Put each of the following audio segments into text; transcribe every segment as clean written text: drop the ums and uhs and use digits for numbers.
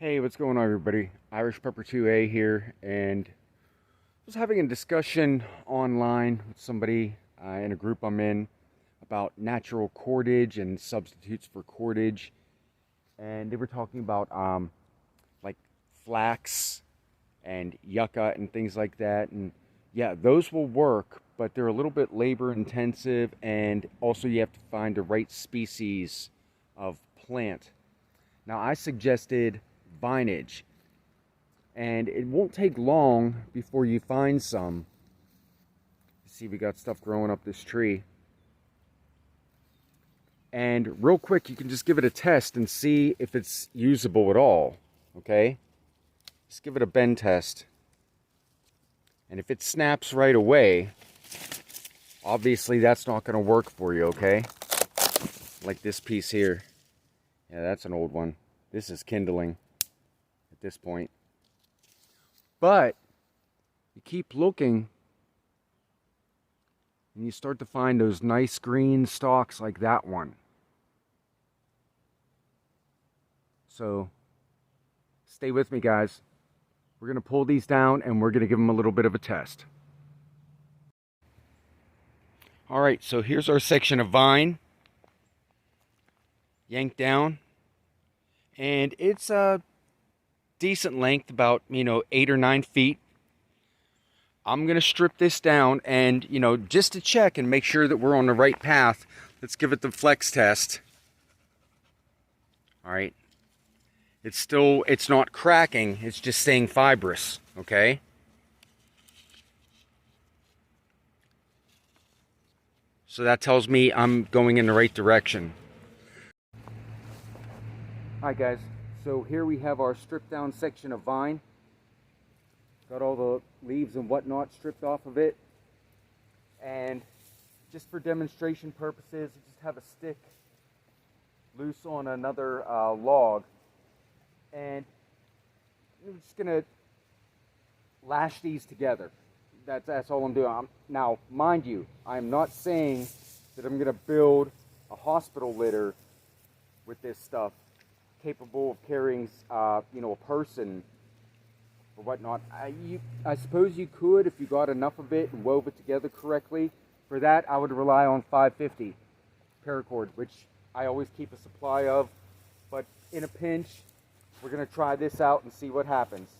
Hey, what's going on, everybody? Irish Pepper 2A here, and I was having a discussion online with somebody in a group I'm in about natural cordage and substitutes for cordage, and they were talking about like flax and yucca and things like that, and yeah, those will work, but they're a little bit labor intensive, and also you have to find the right species of plant. Now, I suggested vinage, and it won't take long before you find some. See, we got stuff growing up this tree, and real quick you can just give it a test and see if it's usable at all. Okay, just give it a bend test, and if it snaps right away, obviously that's not going to work for you. Okay, like this piece here, yeah, that's an old one. This is kindling at this point. But you keep looking and you start to find those nice green stalks like that one. So stay with me, guys. We're going to pull these down and we're going to give them a little bit of a test. All right, so here's our section of vine. Yanked down. And it's a decent length, about 8 or 9 feet. I'm gonna strip this down, and just to check and make sure that we're on the right path, let's give it the flex test. All right, it's not cracking, it's just staying fibrous. Okay, so that tells me I'm going in the right direction. All right, guys, so here we have our stripped down section of vine. Got all the leaves and whatnot stripped off of it. And just for demonstration purposes, I just have a stick loose on another log. And I'm just going to lash these together. That's all I'm doing. Now, mind you, I'm not saying that I'm going to build a hospital litter with this stuff, capable of carrying, a person or whatnot. I suppose you could if you got enough of it and wove it together correctly. For that, I would rely on 550 paracord, which I always keep a supply of. But in a pinch, we're going to try this out and see what happens.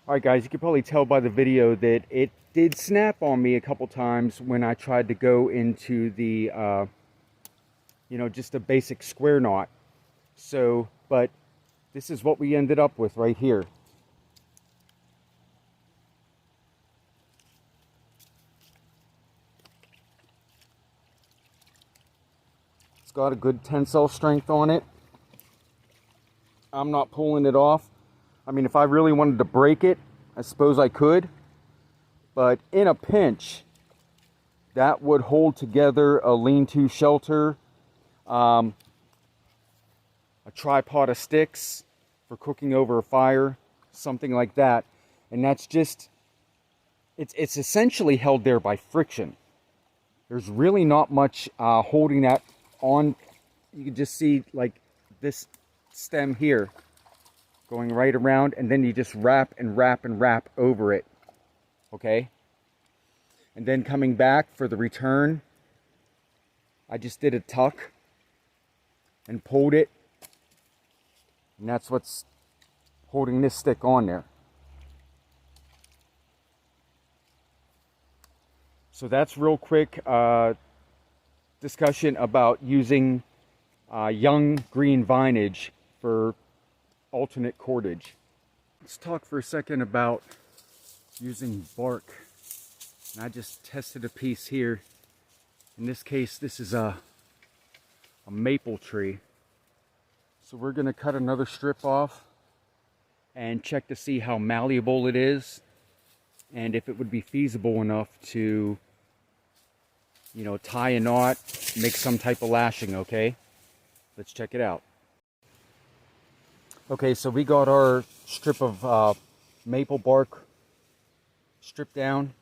Alright, guys, you can probably tell by the video that it did snap on me a couple times when I tried to go into the, just a basic square knot. So, but this is what we ended up with right here. It's got a good tensile strength on it. I'm not pulling it off. I mean, if I really wanted to break it, I suppose I could. But in a pinch, that would hold together a lean-to shelter, a tripod of sticks for cooking over a fire, something like that. And that's just, it's essentially held there by friction. There's really not much holding that on. You can just see like this stem here going right around, and then you just wrap and wrap and wrap over it. Okay, and then coming back for the return, I just did a tuck and pulled it, and that's what's holding this stick on there. So that's real quick discussion about using young green vinage for alternate cordage. Let's talk for a second about using bark. And I just tested a piece here. In this case, this is a maple tree. So we're going to cut another strip off and check to see how malleable it is and if it would be feasible enough to, you know, tie a knot, make some type of lashing, okay? Let's check it out. Okay, so we got our strip of maple bark stripped down.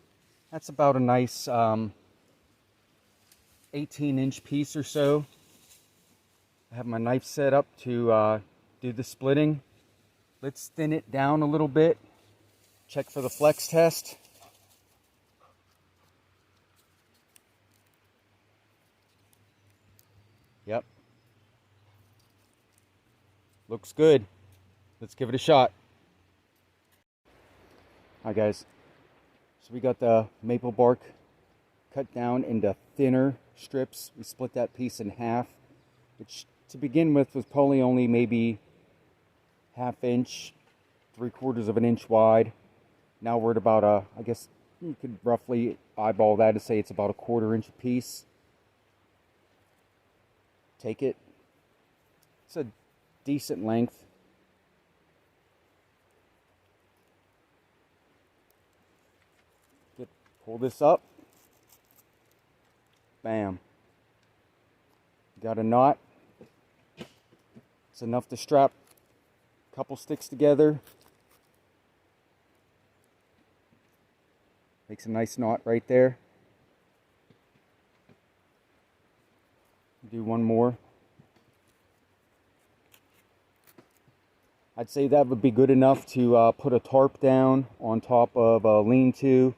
That's about a nice 18-inch piece or so. I have my knife set up to do the splitting. Let's thin it down a little bit. Check for the flex test. Yep. Looks good. Let's give it a shot. Alright guys, so we got the maple bark cut down into thinner strips. We split that piece in half, which to begin with was probably only maybe ½ inch, 3/4 of an inch wide. Now we're at about I guess you could roughly eyeball that to say it's about 1/4 inch a piece. Take it. It's a decent length. Pull this up. Bam. Got a knot. It's enough to strap a couple sticks together. Makes a nice knot right there. Do one more. I'd say that would be good enough to put a tarp down on top of a lean-to,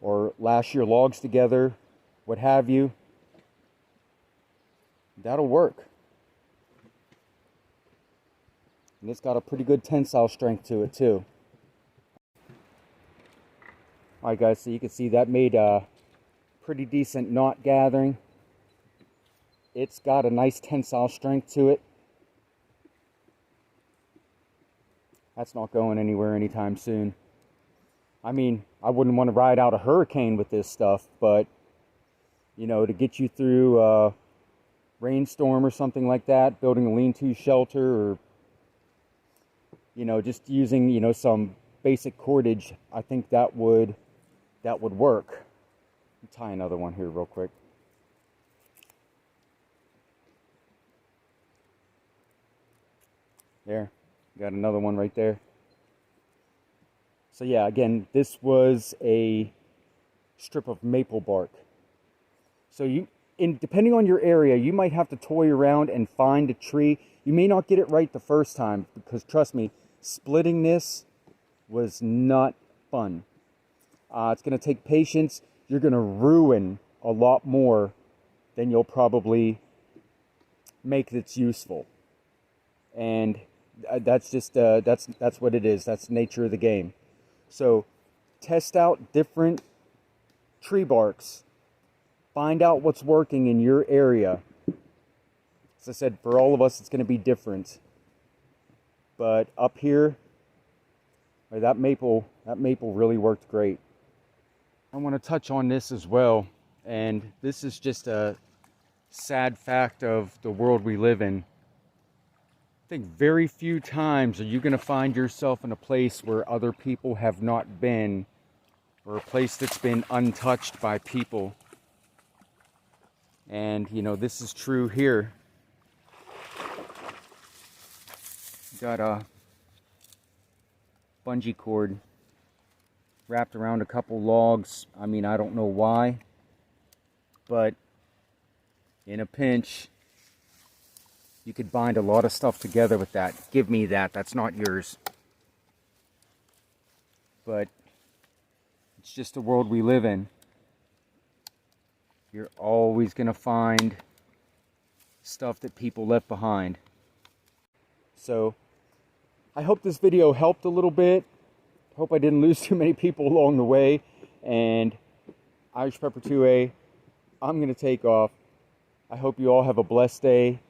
or lash your logs together, what have you. That'll work. And it's got a pretty good tensile strength to it too. Alright guys, so you can see that made a pretty decent knot gathering. It's got a nice tensile strength to it. That's not going anywhere anytime soon. I mean, I wouldn't want to ride out a hurricane with this stuff, but, you know, to get you through a rainstorm or something like that, building a lean-to shelter, or, you know, just using, you know, some basic cordage, I think that would work. Let me tie another one here real quick. There, got another one right there. So yeah, again, this was a strip of maple bark. So depending on your area, you might have to toy around and find a tree. You may not get it right the first time, because trust me, splitting this was not fun. It's going to take patience. You're going to ruin a lot more than you'll probably make that's useful. And that's just that's what it is. That's the nature of the game. So test out different tree barks. Find out what's working in your area. As I said, for all of us, it's going to be different. But up here, that maple really worked great. I want to touch on this as well. And this is just a sad fact of the world we live in. I think very few times are you going to find yourself in a place where other people have not been, or a place that's been untouched by people. And, you know, this is true here. Got a bungee cord wrapped around a couple logs. I mean, I don't know why, but in a pinch, you could bind a lot of stuff together with that. Give me that. That's not yours. But it's just the world we live in. You're always going to find stuff that people left behind. So I hope this video helped a little bit. Hope I didn't lose too many people along the way. And Irish Pepper 2A, I'm going to take off. I hope you all have a blessed day.